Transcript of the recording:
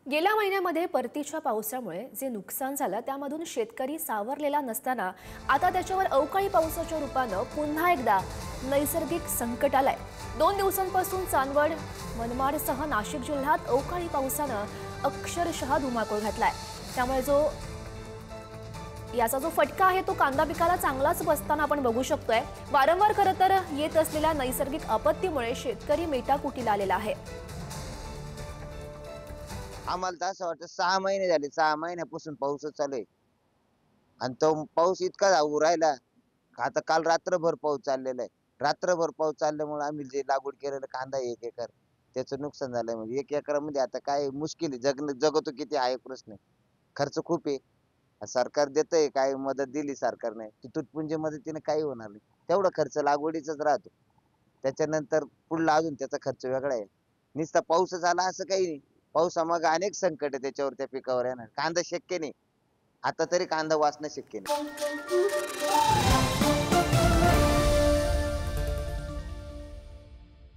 गेल्या महिन्यामध्ये परतीच्या पावसामुळे जे नुकसान झालं त्यामधून शेतकरी सावरलेला नसताना आता त्याच्यावर अवकाळी पावसाच्या रूपानं पुन्हा एकदा नैसर्गिक संकट आलंय। 2 दिवसांपासून चांदवड, मनमाडसह नाशिक जिल्ह्यात अवकाळी पावसानं अक्षरशः धुमाकूळ घातलाय। त्यामुळे याचा जो फटका आहे तो कांदा पिकाला चांगलाच बसताना आपण बघू शकतोय। वारंवार खरं तर येत असलेल्या नैसर्गिक आपत्तीमुळे शेतकरी मेटाकुटीला आलेला आहे। आम्हाला तर असं वाटतं 6 महिने झाले, 6 महिन्यापासून पाऊसच चालू आहे. आणि तो पाऊस इतका जाऊ राहिला, का आता काल रात्रभर पाऊस चाललेला आहे. रात्रभर पाऊस चालल्यामुळे आम्ही जे लागवड केलेला कांदा आहे 1 एकर, त्याचं नुकसान झालंय. म्हणजे 1 एकरामध्ये आता काय मुश्किल आहे. जगतो किती हा एक प्रश्न आहे. खर्च खूप आहे. सरकार देतंय, काय मदत दिली सरकारने, ती तुटपुंजी मदतीने काही होणार नाही. तेवढा खर्च लागवडीचाच राहतो. त्याच्यानंतर पुढला अजून त्याचा खर्च वेगळा आहे. नुसता पाऊसच आला असं काही नाही. पावसामागे अनेक संकट आहे त्याच्यावर, त्या पिकावर येणार. कांदा शक्य नाही. आता तरी कांदा वाचणं शक्य नाही.